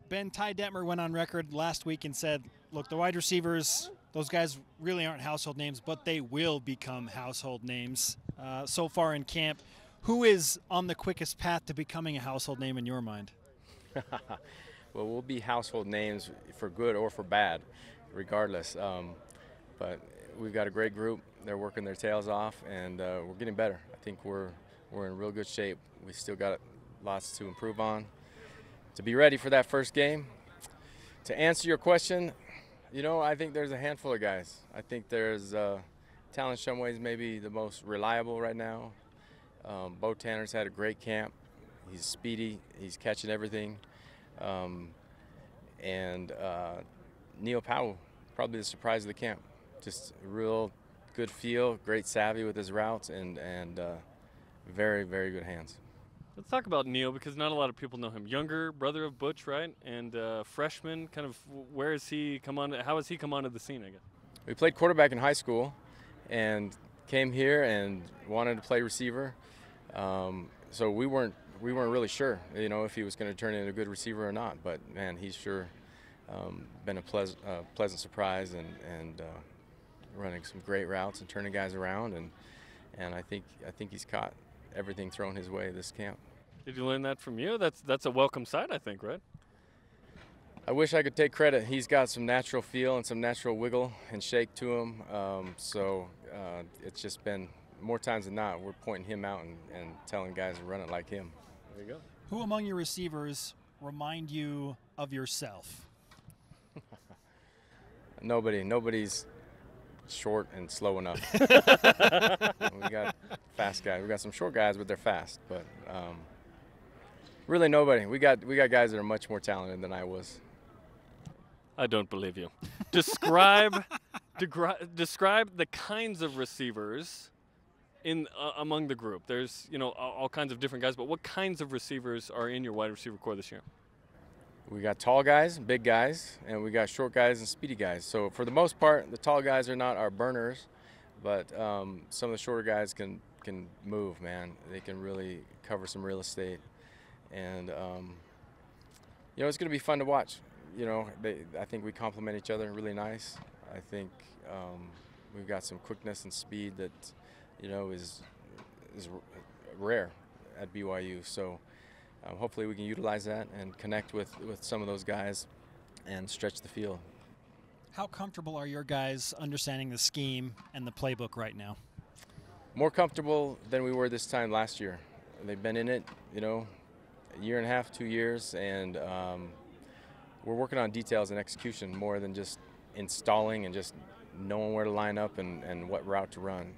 Ben, Ty Detmer went on record last week and said, look, the wide receivers, those guys really aren't household names, but they will become household names. So far in camp, who is on the quickest path to becoming a household name in your mind? Well, we'll be household names for good or for bad, regardless. But we've got a great group. They're working their tails off, and we're getting better. I think we're in real good shape. We still got lots to improve on to be ready for that first game. To answer your question, you know, I think there's a handful of guys. I think there's Talon Shumway's maybe the most reliable right now. Bo Tanner's had a great camp. He's speedy. He's catching everything. And Neil Pau'u, probably the surprise of the camp. Just a real good feel, great savvy with his routes, and very, very good hands. Let's talk about Neil, because not a lot of people know him. Younger brother of Butch, right? And freshman, kind of where has he come on? How has he come onto the scene, I guess? We played quarterback in high school and came here and wanted to play receiver. So we weren't really sure, you know, if he was going to turn into a good receiver or not. But man, he's sure been a pleasant surprise and running some great routes and turning guys around. And I think he's caught everything thrown his way this camp. Did you learn that from you? That's a welcome sight, I think, right? I wish I could take credit. He's got some natural feel and some natural wiggle and shake to him. It's just been more times than not, we're pointing him out and telling guys to run it like him. There you go. Who among your receivers remind you of yourself? Nobody's short and slow enough. We got fast guys. We got some short guys, but they're fast. But really nobody. We got guys that are much more talented than I was. I don't believe you. Describe the kinds of receivers in among the group. There's, you know, all kinds of different guys, but what kinds of receivers are in your wide receiver core this year? We got tall guys, big guys, and we got short guys and speedy guys. So for the most part, the tall guys are not our burners, but some of the shorter guys can move, man. They can really cover some real estate, and you know, it's going to be fun to watch. You know, I think we complement each other really nice. I think we've got some quickness and speed that, you know, is rare at BYU. So hopefully we can utilize that and connect with some of those guys and stretch the field. How comfortable are your guys understanding the scheme and the playbook right now? More comfortable than we were this time last year. They've been in it, you know, a year and a half, 2 years, and we're working on details and execution more than just installing and just knowing where to line up and what route to run.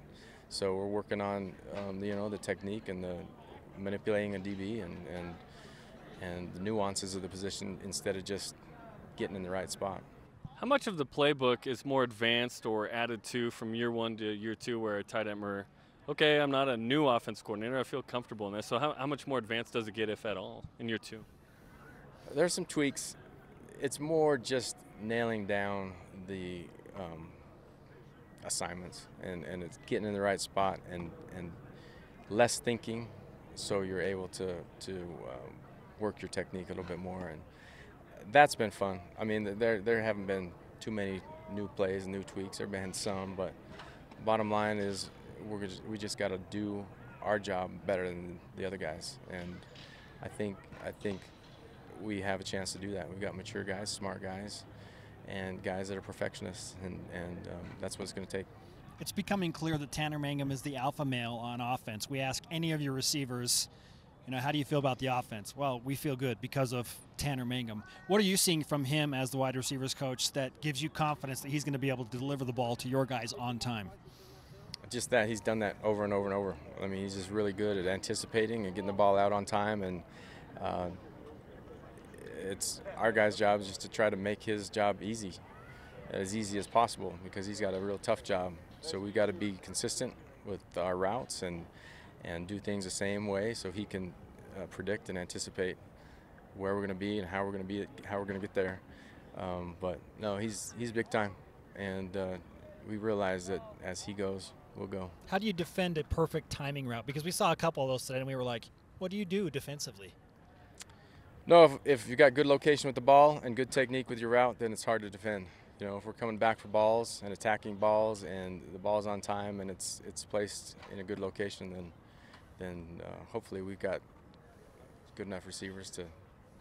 So we're working on you know, the technique and the manipulating a DB and the nuances of the position instead of just getting in the right spot. How much of the playbook is more advanced or added to from year one to year two, where Ty Detmer, okay, I'm not a new offense coordinator, I feel comfortable in this. So how much more advanced does it get, if at all, in year two? There's some tweaks. It's more just nailing down the assignments and it's getting in the right spot and less thinking, so you're able to work your technique a little bit more, and that's been fun. I mean, there haven't been too many new plays and new tweaks. There have been some, but bottom line is we just got to do our job better than the other guys, and I think we have a chance to do that. We've got mature guys, smart guys, and guys that are perfectionists, and that's what it's going to take. It's becoming clear that Tanner Mangum is the alpha male on offense. We ask any of your receivers, you know, how do you feel about the offense? Well, we feel good because of Tanner Mangum. What are you seeing from him as the wide receivers coach that gives you confidence that he's going to be able to deliver the ball to your guys on time? Just that he's done that over and over and over. I mean, he's just really good at anticipating and getting the ball out on time, and it's our guys' job is just to try to make his job as easy as possible, because he's got a real tough job. So we got to be consistent with our routes and do things the same way, so he can predict and anticipate where we're going to be and how we're going to get there. But no, he's big time, and we realize that as he goes, we'll go. How do you defend a perfect timing route? Because we saw a couple of those today, and we were like, what do you do defensively? No, if you got good location with the ball and good technique with your route, then it's hard to defend. You know, if we're coming back for balls and attacking balls and the ball's on time and it's placed in a good location, then hopefully we've got good enough receivers to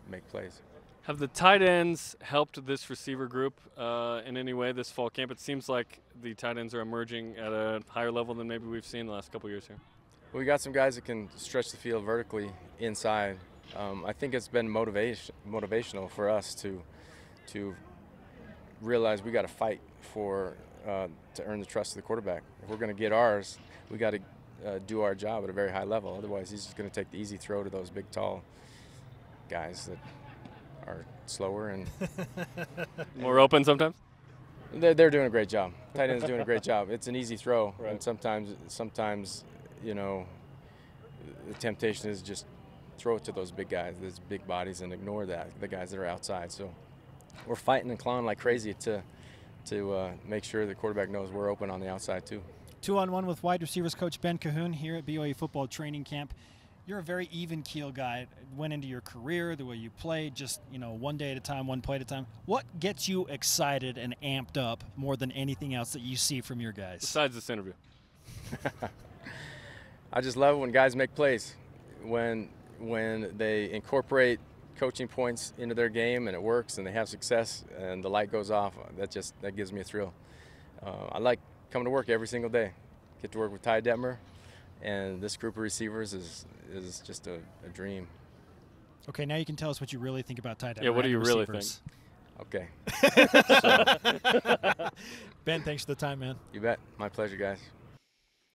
make plays. Have the tight ends helped this receiver group in any way this fall camp? It seems like the tight ends are emerging at a higher level than maybe we've seen the last couple years here. Well, we got some guys that can stretch the field vertically inside. I think it's been motivational for us to realize we got to fight for to earn the trust of the quarterback. If we're going to get ours, we got to do our job at a very high level. Otherwise, he's just going to take the easy throw to those big, tall guys that are slower and more open sometimes. They're doing a great job. Tight end's doing a great job. It's an easy throw, right. And sometimes you know the temptation is just throw it to those big guys, those big bodies, and ignore the guys that are outside. So we're fighting and clawing like crazy to make sure the quarterback knows we're open on the outside too. 2-on-1 with wide receivers coach Ben Cahoon here at BYU football training camp. You're a very even keel guy. It went into your career, the way you played, just one day at a time, one play at a time. What gets you excited and amped up more than anything else that you see from your guys? Besides this interview. I just love it when guys make plays, when they incorporate coaching points into their game and it works and they have success and the light goes off. That gives me a thrill. I like coming to work every single day. Get to work with Ty Detmer, and this group of receivers is just a dream. Okay, now you can tell us what you really think about Ty Detmer. Yeah, what do you really think? Okay. Ben, thanks for the time, man. You bet. My pleasure, guys.